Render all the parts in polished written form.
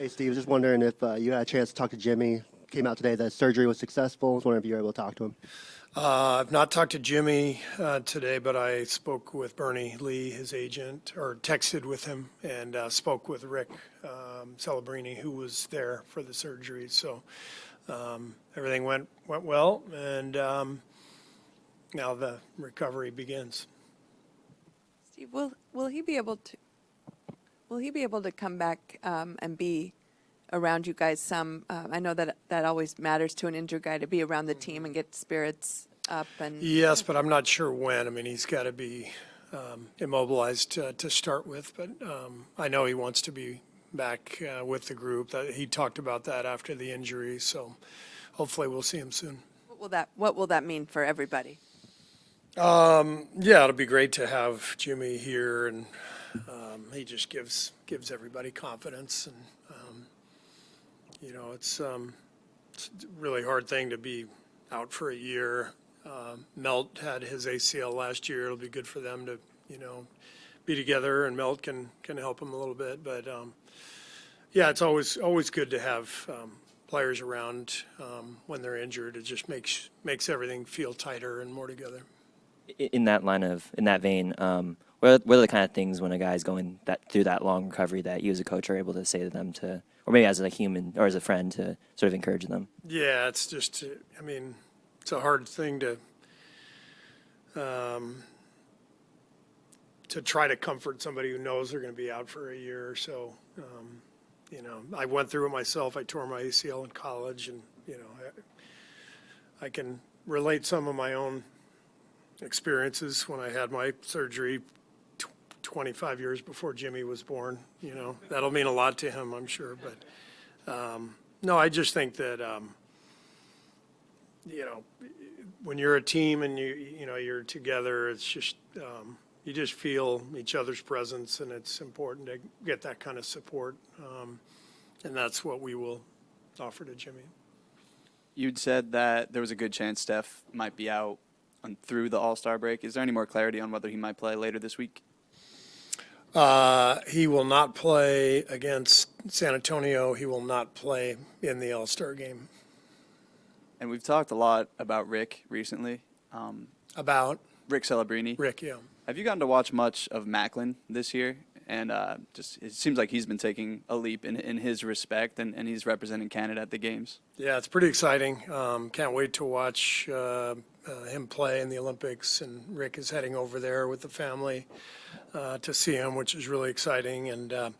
Hey, Steve, I was just wondering if you had a chance to talk to Jimmy. Came out today that surgery was successful. I was wondering if you were able to talk to him. I've not talked to Jimmy today, but I spoke with Bernie Lee, his agent, or texted with him, and spoke with Rick Celebrini, who was there for the surgery. So everything went well, and now the recovery begins. Steve, will he be able to come back and be around you guys some? I know that always matters to an injured guy, to be around the team and get spirits up. And Yes, but I'm not sure when. I mean, he's got to be immobilized to start with, but I know he wants to be back with the group. He talked about that after the injury, so hopefully we'll see him soon. What will that mean for everybody? Yeah, it'll be great to have Jimmy here, and he just gives everybody confidence. And it's a really hard thing to be out for a year. Melt had his ACL last year. It'll be good for them to be together, and Melt can help him a little bit. But yeah, it's always good to have players around when they're injured. It just makes everything feel tighter and more together. In that vein, what are the kind of things when a guy's going through that long recovery that you as a coach are able to say to them or maybe as a human or as a friend to sort of encourage them? Yeah, it's just, it's a hard thing to try to comfort somebody who knows they're going to be out for a year or so. I went through it myself. I tore my ACL in college, and I can relate some of my own experiences when I had my surgery 25 years before Jimmy was born. That'll mean a lot to him, I'm sure. But no, I just think that when you're a team and you're together, it's just you just feel each other's presence, and it's important to get that kind of support, and that's what we will offer to Jimmy. You'd said that there was a good chance Steph might be out through the All-Star break. Is there any more clarity on whether he might play later this week? He will not play against San Antonio. He will not play in the All-Star game. And we've talked a lot about Rick recently. About? Rick Celebrini. Rick, yeah. Have you gotten to watch much of Macklin this year? And it seems like he's been taking a leap in his respect, and he's representing Canada at the games. Yeah, it's pretty exciting. Can't wait to watch him play in the Olympics, and Rick is heading over there with the family to see him, which is really exciting. And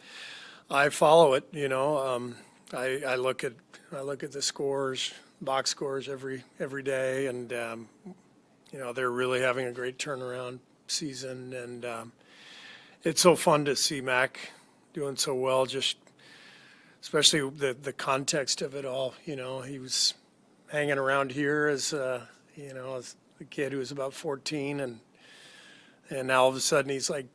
I follow it. I look at the scores, box scores every day, and they're really having a great turnaround season, and it's so fun to see Mac doing so well, just especially the context of it all. He was hanging around here as as a kid who was about 14, and now all of a sudden he's like,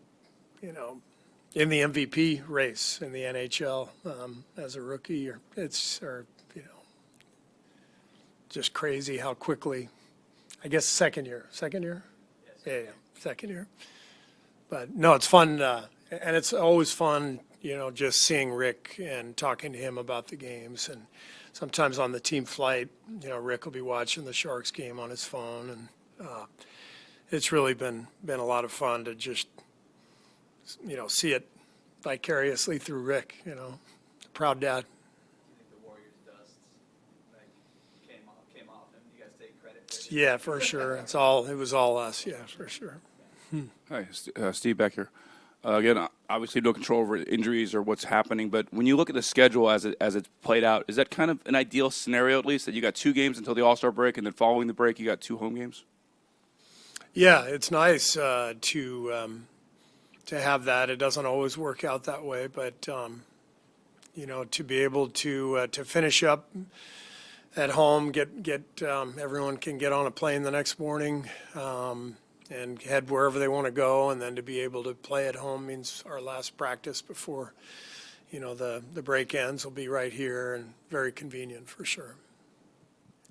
in the MVP race in the NHL as a rookie. Just crazy how quickly. I guess second year. Yes. Yeah, second year. But no, it's fun, and it's always fun, just seeing Rick and talking to him about the games. And sometimes on the team flight, Rick will be watching the Sharks game on his phone, and it's really been a lot of fun to just, see it vicariously through Rick. Proud dad. I think the Warriors' dust came off him. You guys take credit for it? Yeah, for sure. It was all us. Yeah, for sure. Hi, Steve Becker. Again, obviously no control over injuries or what's happening, but when you look at the schedule as it's played out, is that kind of an ideal scenario, at least, that you got 2 games until the All-Star break, and then following the break you got 2 home games? Yeah, it's nice to have that. It doesn't always work out that way, but to be able to finish up at home, get everyone can get on a plane the next morning. And head wherever they want to go, and then to be able to play at home means our last practice before, the break ends will be right here, and very convenient for sure.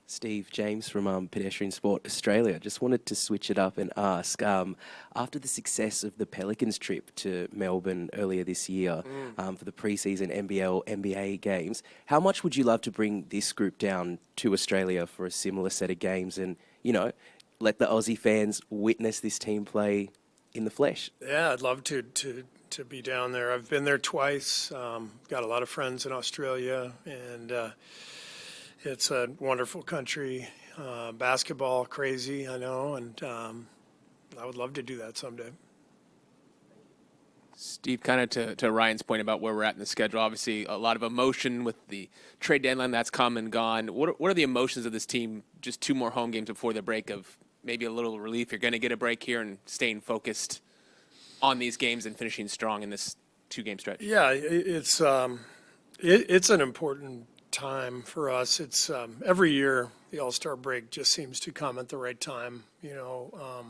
Steve, James from Pedestrian Sport Australia. Just wanted to switch it up and ask, after the success of the Pelicans trip to Melbourne earlier this year for the preseason NBA games, how much would you love to bring this group down to Australia for a similar set of games and, you know, let the Aussie fans witness this team play in the flesh? Yeah, I'd love to be down there. I've been there twice. Got a lot of friends in Australia, and it's a wonderful country. Basketball crazy, I know, and I would love to do that someday. Steve, kind of to Ryan's point about where we're at in the schedule, obviously a lot of emotion with the trade deadline that's come and gone. What are the emotions of this team? Just 2 more home games before the break, of maybe a little relief. You're going to get a break here and staying focused on these games and finishing strong in this 2-game stretch. Yeah, it's an important time for us. It's every year the All-Star break just seems to come at the right time. You know,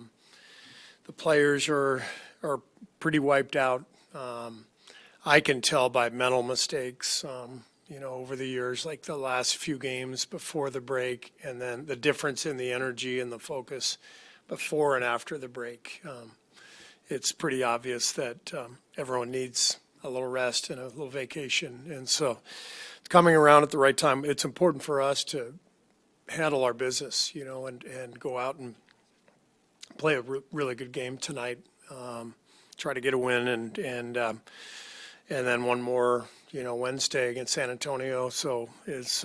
the players are pretty wiped out. I can tell by mental mistakes, you know, over the years, like the last few games before the break, and then the difference in the energy and the focus before and after the break. It's pretty obvious that everyone needs a little rest and a little vacation. And so it's coming around at the right time. It's important for us to handle our business, you know, and go out and play a really good game tonight. Try to get a win and then one more, you know, Wednesday against San Antonio. So it's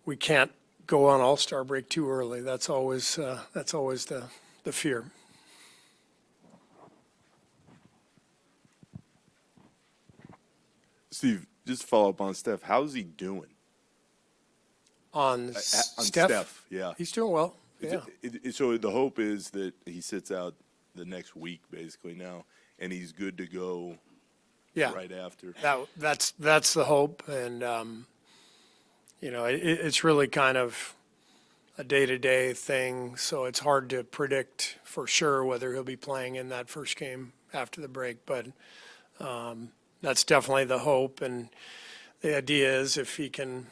we can't go on All-Star break too early. That's always the fear. Steve, just to follow up on Steph. How's he doing? On Steph, yeah. He's doing well. Yeah. So the hope is that he sits out the next week, basically now, and he's good to go. Yeah. Right after. That's the hope, and you know, it's really kind of a day-to-day thing, so it's hard to predict for sure whether he'll be playing in that first game after the break. But that's definitely the hope, and the idea is if he can,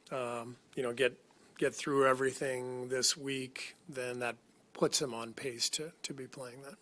you know, get through everything this week, then that puts him on pace to be playing that.